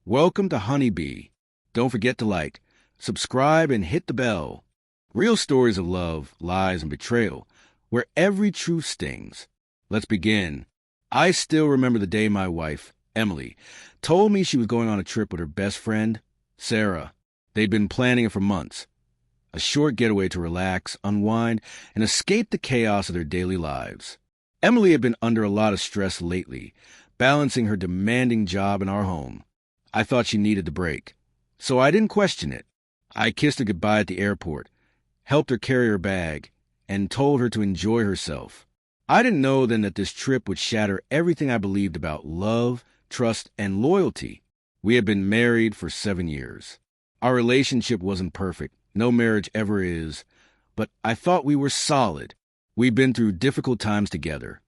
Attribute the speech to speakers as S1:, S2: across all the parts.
S1: Welcome to Honeybee. Don't forget to like, subscribe, and hit the bell. Real stories of love, lies, and betrayal, where every truth stings. Let's begin. I still remember the day my wife, Emily, told me she was going on a trip with her best friend, Sarah. They'd been planning it for months. A short getaway to relax, unwind, and escape the chaos of their daily lives. Emily had been under a lot of stress lately, balancing her demanding job and our home. I thought she needed the break, so I didn't question it. I kissed her goodbye at the airport, helped her carry her bag, and told her to enjoy herself. I didn't know then that this trip would shatter everything I believed about love, trust, and loyalty. We had been married for 7 years. Our relationship wasn't perfect. No marriage ever is. But I thought we were solid. We'd been through difficult times together.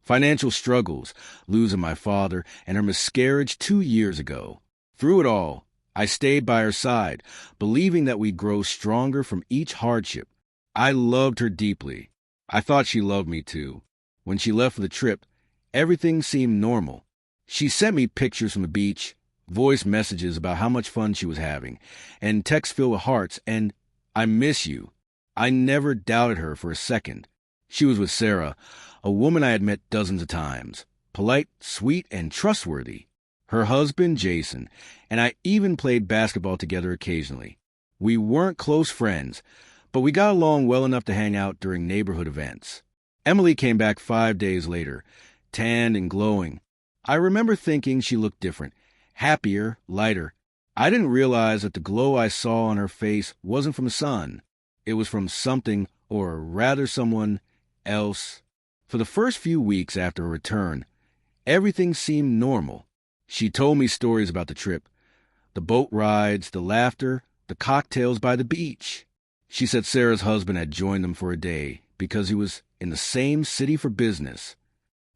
S1: Financial struggles, losing my father, and her miscarriage 2 years ago. Through it all, I stayed by her side, believing that we'd grow stronger from each hardship. I loved her deeply. I thought she loved me too. When she left for the trip, everything seemed normal. She sent me pictures from the beach, voice messages about how much fun she was having, and texts filled with hearts and, "I miss you." I never doubted her for a second. She was with Sarah, a woman I had met dozens of times, polite, sweet, and trustworthy. Her husband, Jason, and I even played basketball together occasionally. We weren't close friends, but we got along well enough to hang out during neighborhood events. Emily came back 5 days later, tanned and glowing. I remember thinking she looked different, happier, lighter. I didn't realize that the glow I saw on her face wasn't from the sun. It was from something, or rather someone, else. For the first few weeks after her return, everything seemed normal. She told me stories about the trip, the boat rides, the laughter, the cocktails by the beach. She said Sarah's husband had joined them for a day because he was in the same city for business.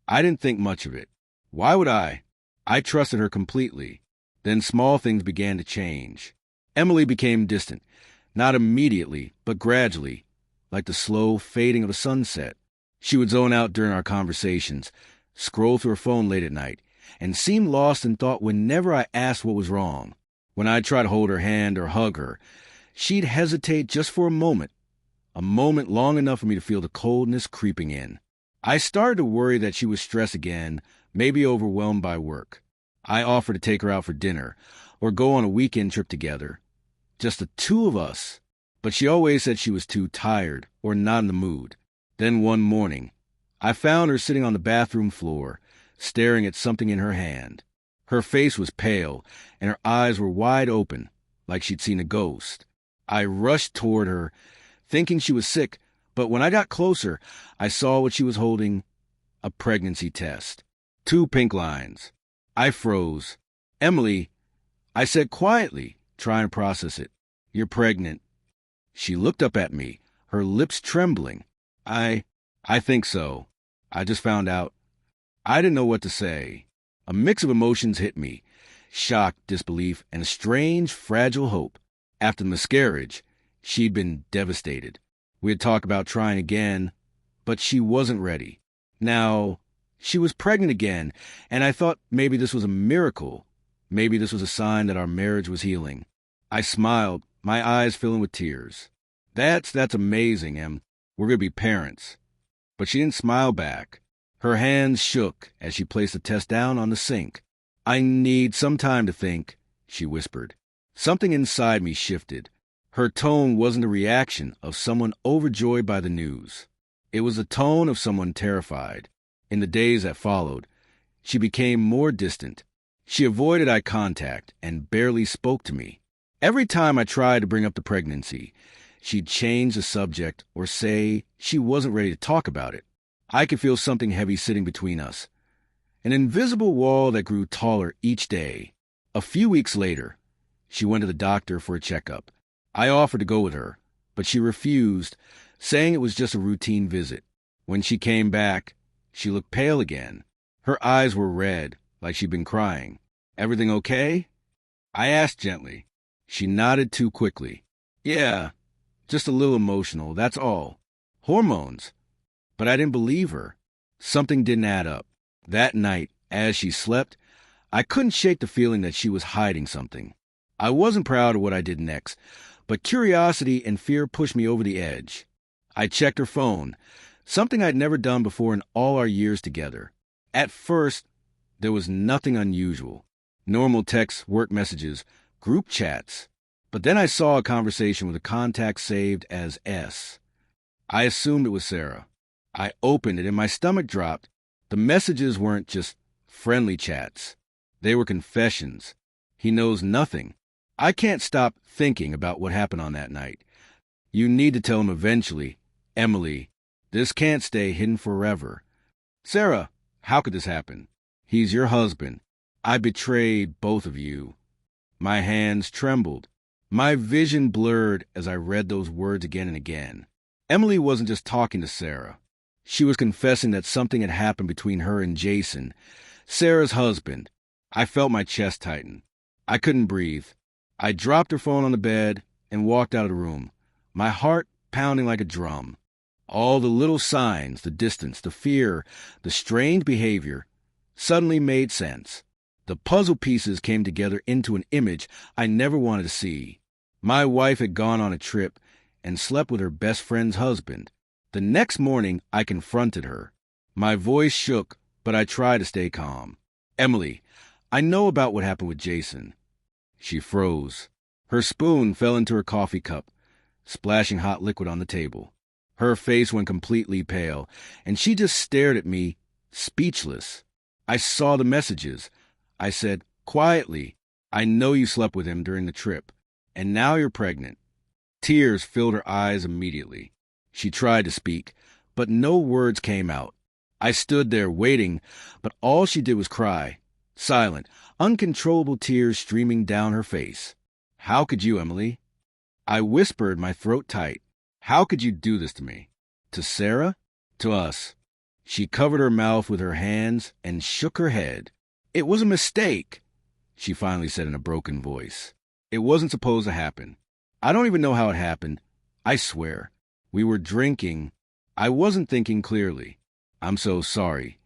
S1: I didn't think much of it. Why would I? I trusted her completely. Then small things began to change. Emily became distant, not immediately, but gradually, like the slow fading of a sunset. She would zone out during our conversations, scroll through her phone late at night, and seem lost in thought whenever I asked what was wrong. When I'd try to hold her hand or hug her, she'd hesitate just for a moment long enough for me to feel the coldness creeping in. I started to worry that she was stressed again, maybe overwhelmed by work. I offered to take her out for dinner or go on a weekend trip together, just the two of us. But she always said she was too tired or not in the mood. Then one morning, I found her sitting on the bathroom floor, staring at something in her hand. Her face was pale, and her eyes were wide open, like she'd seen a ghost. I rushed toward her, thinking she was sick, but when I got closer, I saw what she was holding, a pregnancy test. 2 pink lines. I froze. "Emily," I said quietly, trying to process it. "You're pregnant." She looked up at me, her lips trembling. I think so. I just found out." I didn't know what to say. A mix of emotions hit me, shock, disbelief, and a strange, fragile hope. After the miscarriage, she'd been devastated. We had talked about trying again, but she wasn't ready. Now, she was pregnant again, and I thought maybe this was a miracle. Maybe this was a sign that our marriage was healing. I smiled, my eyes filling with tears. That's amazing, Em. We're going to be parents." But she didn't smile back. Her hands shook as she placed the test down on the sink. "I need some time to think," she whispered. Something inside me shifted. Her tone wasn't a reaction of someone overjoyed by the news. It was the tone of someone terrified. In the days that followed, she became more distant. She avoided eye contact and barely spoke to me. Every time I tried to bring up the pregnancy, she'd change the subject or say she wasn't ready to talk about it. I could feel something heavy sitting between us, an invisible wall that grew taller each day. A few weeks later, she went to the doctor for a checkup. I offered to go with her, but she refused, saying it was just a routine visit. When she came back, she looked pale again. Her eyes were red, like she'd been crying. "Everything okay?" I asked gently. She nodded too quickly. "Yeah, just a little emotional, that's all. Hormones." But I didn't believe her. Something didn't add up. That night, as she slept, I couldn't shake the feeling that she was hiding something. I wasn't proud of what I did next, but curiosity and fear pushed me over the edge. I checked her phone, something I'd never done before in all our years together. At first, there was nothing unusual. Normal texts, work messages, group chats. But then I saw a conversation with a contact saved as S. I assumed it was Sarah. I opened it and my stomach dropped. The messages weren't just friendly chats. They were confessions. He knows nothing. I can't stop thinking about what happened on that night. You need to tell him eventually. Emily, this can't stay hidden forever. Sarah, how could this happen? He's your husband. I betrayed both of you. My hands trembled. My vision blurred as I read those words again and again. Emily wasn't just talking to Sarah. She was confessing that something had happened between her and Jason, Sarah's husband. I felt my chest tighten. I couldn't breathe. I dropped her phone on the bed and walked out of the room, my heart pounding like a drum. All the little signs, the distance, the fear, the strange behavior, suddenly made sense. The puzzle pieces came together into an image I never wanted to see. My wife had gone on a trip and slept with her best friend's husband. The next morning, I confronted her. My voice shook, but I tried to stay calm. Emily, I know about what happened with Jason. She froze. Her spoon fell into her coffee cup, splashing hot liquid on the table. Her face went completely pale, and she just stared at me, speechless. I saw the messages. I said, quietly, I know you slept with him during the trip, and now you're pregnant. Tears filled her eyes immediately. She tried to speak, but no words came out. I stood there waiting, but all she did was cry. Silent, uncontrollable tears streaming down her face. How could you, Emily? I whispered, my throat tight. How could you do this to me? To Sarah? To us? She covered her mouth with her hands and shook her head. It was a mistake, she finally said in a broken voice. It wasn't supposed to happen. I don't even know how it happened. I swear. We were drinking. I wasn't thinking clearly. I'm so sorry.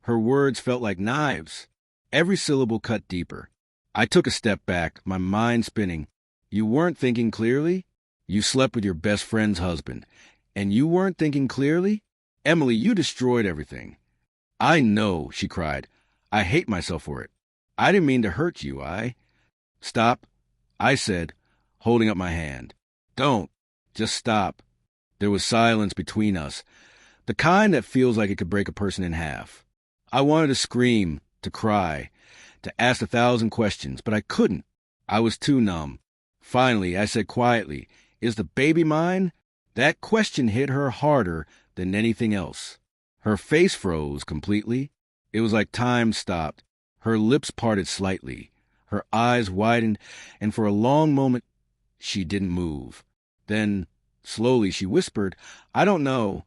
S1: Her words felt like knives. Every syllable cut deeper. I took a step back, my mind spinning. You weren't thinking clearly? You slept with your best friend's husband. And you weren't thinking clearly? Emily, you destroyed everything. I know, she cried. I hate myself for it. I didn't mean to hurt you, Stop, I said, holding up my hand. Don't. Just stop. There was silence between us, the kind that feels like it could break a person in half. I wanted to scream, to cry, to ask 1,000 questions, but I couldn't. I was too numb. Finally, I said quietly, Is the baby mine? That question hit her harder than anything else. Her face froze completely. It was like time stopped. Her lips parted slightly. Her eyes widened, and for a long moment, she didn't move. Then, slowly, she whispered, I don't know.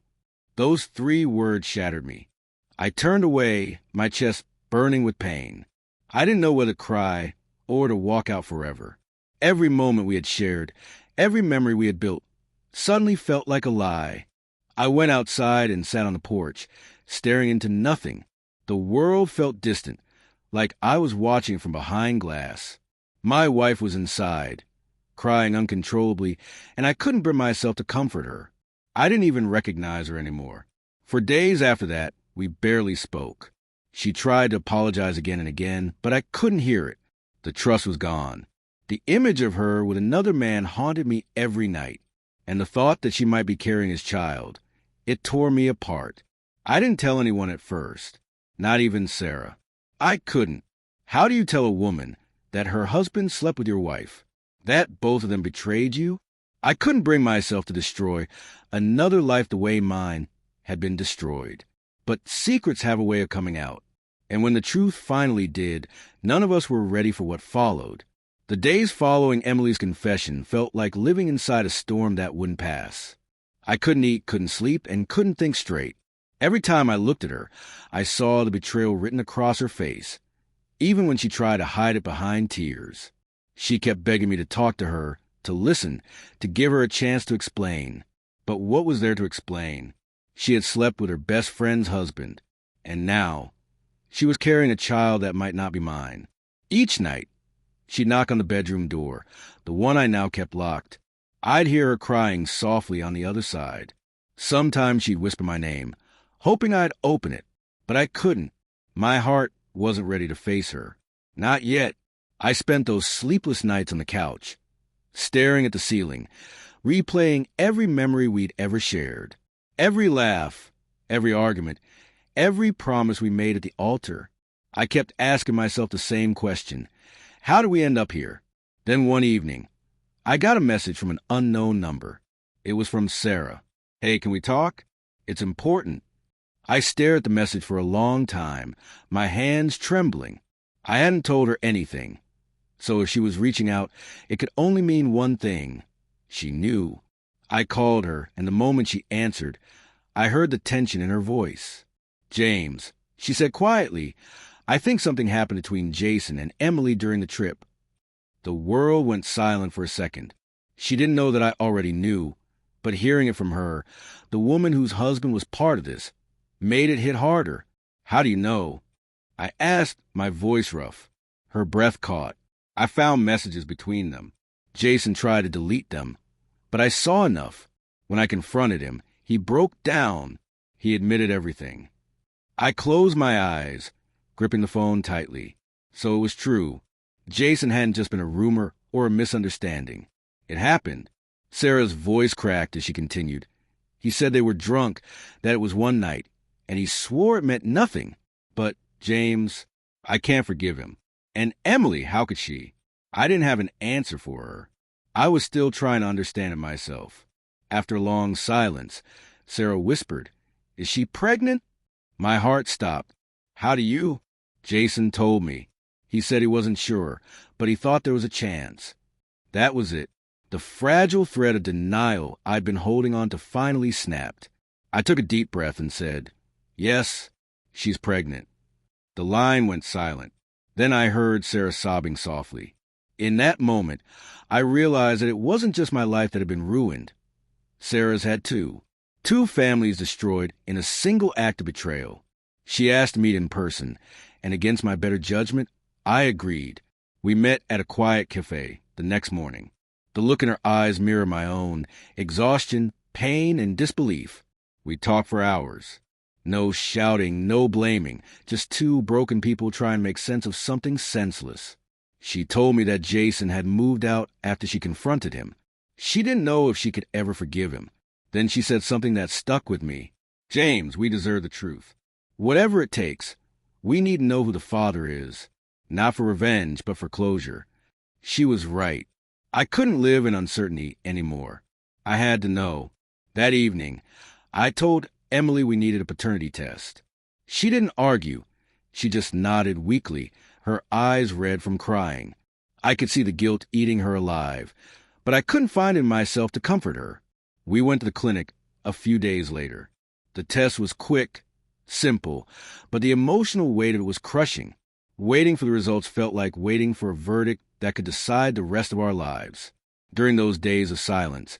S1: Those 3 words shattered me. I turned away, my chest burning with pain. I didn't know whether to cry or to walk out forever. Every moment we had shared, every memory we had built, suddenly felt like a lie. I went outside and sat on the porch, staring into nothing. The world felt distant, like I was watching from behind glass. My wife was inside, crying uncontrollably, and I couldn't bring myself to comfort her. I didn't even recognize her anymore. For days after that, we barely spoke. She tried to apologize again and again, but I couldn't hear it. The trust was gone. The image of her with another man haunted me every night, and the thought that she might be carrying his child, it tore me apart. I didn't tell anyone at first, not even Sarah. I couldn't. How do you tell a woman that her husband slept with your wife? That both of them betrayed you? I couldn't bring myself to destroy another life the way mine had been destroyed. But secrets have a way of coming out. And when the truth finally did, none of us were ready for what followed. The days following Emily's confession felt like living inside a storm that wouldn't pass. I couldn't eat, couldn't sleep, and couldn't think straight. Every time I looked at her, I saw the betrayal written across her face, even when she tried to hide it behind tears. She kept begging me to talk to her, to listen, to give her a chance to explain. But what was there to explain? She had slept with her best friend's husband, and now She was carrying a child that might not be mine. Each night, she'd knock on the bedroom door, the one I now kept locked. I'd hear her crying softly on the other side. Sometimes she'd whisper my name, hoping I'd open it, but I couldn't. My heart wasn't ready to face her. Not yet. I spent those sleepless nights on the couch, staring at the ceiling, replaying every memory we'd ever shared, every laugh, every argument, every promise we made at the altar. I kept asking myself the same question. How did we end up here? Then one evening, I got a message from an unknown number. It was from Sarah. Hey, can we talk? It's important. I stared at the message for a long time, my hands trembling. I hadn't told her anything. So if she was reaching out, it could only mean one thing. She knew. I called her, and the moment she answered, I heard the tension in her voice. James, she said quietly, I think something happened between Jason and Emily during the trip. The world went silent for a second. She didn't know that I already knew, but hearing it from her, the woman whose husband was part of this, made it hit harder. How do you know? I asked, my voice rough. Her breath caught. I found messages between them. Jason tried to delete them, but I saw enough. When I confronted him, he broke down. He admitted everything. I closed my eyes, gripping the phone tightly. So it was true. Jason hadn't just been a rumor or a misunderstanding. It happened. Sarah's voice cracked as she continued. He said they were drunk, that it was one night, and he swore it meant nothing. But, James, I can't forgive him. And Emily, how could she? I didn't have an answer for her. I was still trying to understand it myself. After a long silence, Sarah whispered, Is she pregnant? My heart stopped. How do you? Jason told me. He said he wasn't sure, but he thought there was a chance. That was it. The fragile thread of denial I'd been holding on to finally snapped. I took a deep breath and said, Yes, she's pregnant. The line went silent. Then I heard Sarah sobbing softly. In that moment, I realized that it wasn't just my life that had been ruined. Sarah's had too. 2 families destroyed in a single act of betrayal. She asked to meet in person, and against my better judgment, I agreed. We met at a quiet cafe the next morning. The look in her eyes mirrored my own, exhaustion, pain, and disbelief. We talked for hours. No shouting, no blaming, just 2 broken people trying to make sense of something senseless. She told me that Jason had moved out after she confronted him. She didn't know if she could ever forgive him. Then she said something that stuck with me. James, we deserve the truth. Whatever it takes, we need to know who the father is. Not for revenge, but for closure. She was right. I couldn't live in uncertainty anymore. I had to know. That evening, I told Emily we needed a paternity test. She didn't argue. She just nodded weakly, her eyes red from crying. I could see the guilt eating her alive, but I couldn't find in myself to comfort her. We went to the clinic a few days later. The test was quick, simple, but the emotional weight of it was crushing. Waiting for the results felt like waiting for a verdict that could decide the rest of our lives. During those days of silence,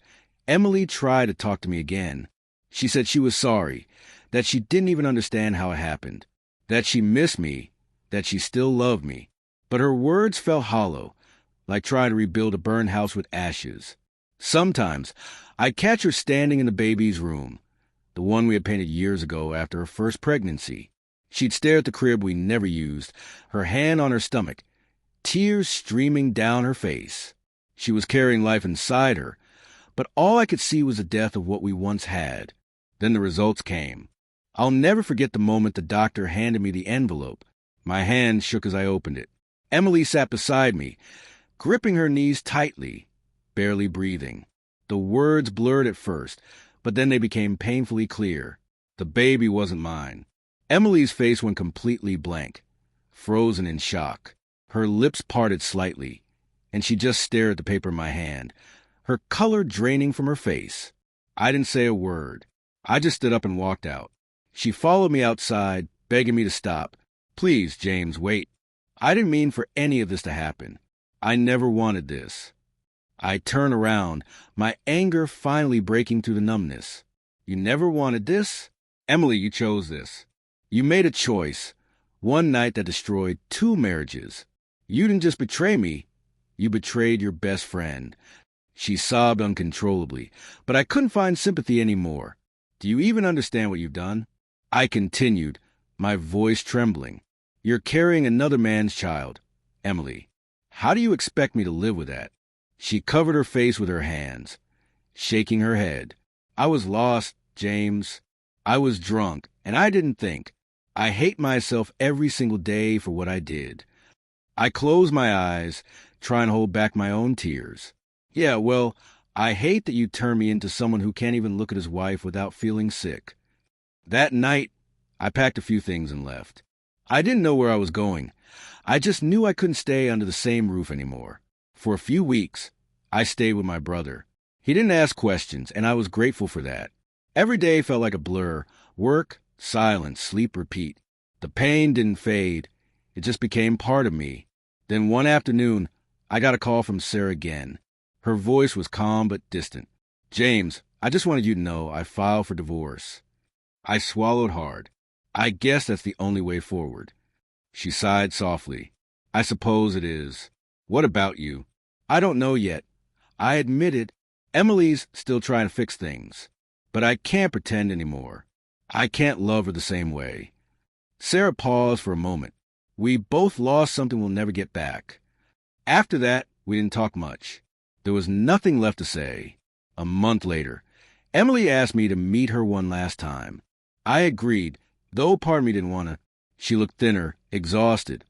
S1: Emily tried to talk to me again. She said she was sorry, that she didn't even understand how it happened, that she missed me, that she still loved me. But her words felt hollow, like trying to rebuild a burned house with ashes. Sometimes, I'd catch her standing in the baby's room, the one we had painted years ago after her first pregnancy. She'd stare at the crib we never used, her hand on her stomach, tears streaming down her face. She was carrying life inside her, but all I could see was the death of what we once had. Then the results came. I'll never forget the moment the doctor handed me the envelope. My hand shook as I opened it. Emily sat beside me, gripping her knees tightly, barely breathing. The words blurred at first, but then they became painfully clear. The baby wasn't mine. Emily's face went completely blank, frozen in shock. Her lips parted slightly, and she just stared at the paper in my hand, her color draining from her face. I didn't say a word. I just stood up and walked out. She followed me outside, begging me to stop. Please, James, wait. I didn't mean for any of this to happen. I never wanted this. I turned around, my anger finally breaking through the numbness. You never wanted this? Emily, you chose this. You made a choice, One night that destroyed 2 marriages. You didn't just betray me, you betrayed your best friend. She sobbed uncontrollably, but I couldn't find sympathy anymore. Do you even understand what you've done? I continued, my voice trembling. You're carrying another man's child, Emily. How do you expect me to live with that? She covered her face with her hands, shaking her head. I was lost, James. I was drunk, and I didn't think. I hate myself every single day for what I did. I closed my eyes, trying to hold back my own tears. Yeah, well, I hate that you turned me into someone who can't even look at his wife without feeling sick. That night, I packed a few things and left. I didn't know where I was going. I just knew I couldn't stay under the same roof anymore. For a few weeks, I stayed with my brother. He didn't ask questions, and I was grateful for that. Every day felt like a blur. Work, silence, sleep, repeat. The pain didn't fade. It just became part of me. Then one afternoon, I got a call from Sarah again. Her voice was calm but distant. James, I just wanted you to know I filed for divorce. I swallowed hard. I guess that's the only way forward. She sighed softly. I suppose it is. What about you? I don't know yet. I admitted Emily's still trying to fix things. But I can't pretend anymore. I can't love her the same way. Sarah paused for a moment. We both lost something we'll never get back. After that, we didn't talk much. There was nothing left to say. A month later, Emily asked me to meet her one last time. I agreed, though part of me didn't want to. She looked thinner, exhausted,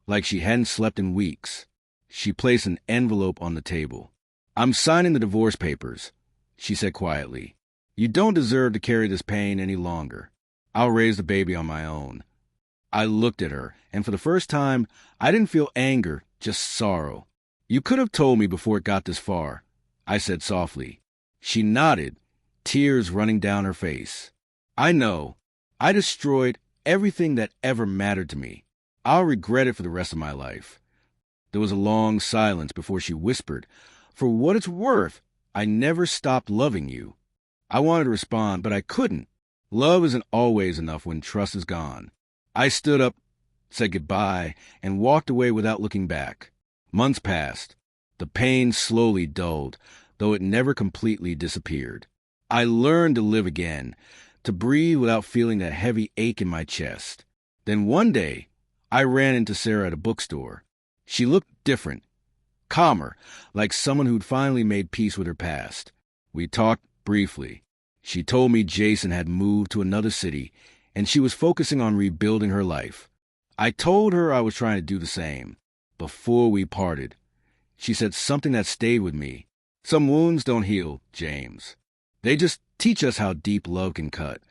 S1: like she hadn't slept in weeks. She placed an envelope on the table. I'm signing the divorce papers, she said quietly. You don't deserve to carry this pain any longer. I'll raise the baby on my own. I looked at her, and for the first time, I didn't feel anger, just sorrow. You could have told me before it got this far, I said softly. She nodded, tears running down her face. I know. I destroyed everything that ever mattered to me. I'll regret it for the rest of my life. There was a long silence before she whispered, For what it's worth, I never stopped loving you. I wanted to respond, but I couldn't. Love isn't always enough when trust is gone. I stood up, said goodbye, and walked away without looking back. Months passed. The pain slowly dulled, though it never completely disappeared. I learned to live again, to breathe without feeling that heavy ache in my chest. Then one day, I ran into Sarah at a bookstore. She looked different, calmer, like someone who'd finally made peace with her past. We talked briefly. She told me Jason had moved to another city, and she was focusing on rebuilding her life. I told her I was trying to do the same. Before we parted, she said something that stayed with me. Some wounds don't heal, James. They just teach us how deep love can cut.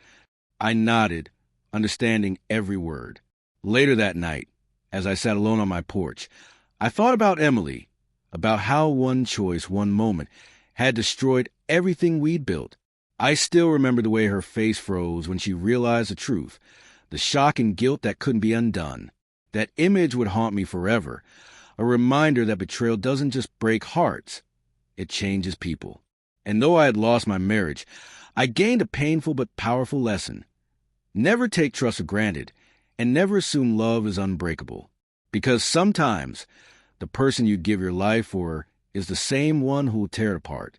S1: I nodded, understanding every word. Later that night, as I sat alone on my porch, I thought about Emily, about how one choice, one moment, had destroyed everything we'd built. I still remember the way her face froze when she realized the truth, the shock and guilt that couldn't be undone. That image would haunt me forever, a reminder that betrayal doesn't just break hearts, it changes people. And though I had lost my marriage, I gained a painful but powerful lesson. Never take trust for granted, and never assume love is unbreakable. Because sometimes, the person you give your life for is the same one who will tear it apart.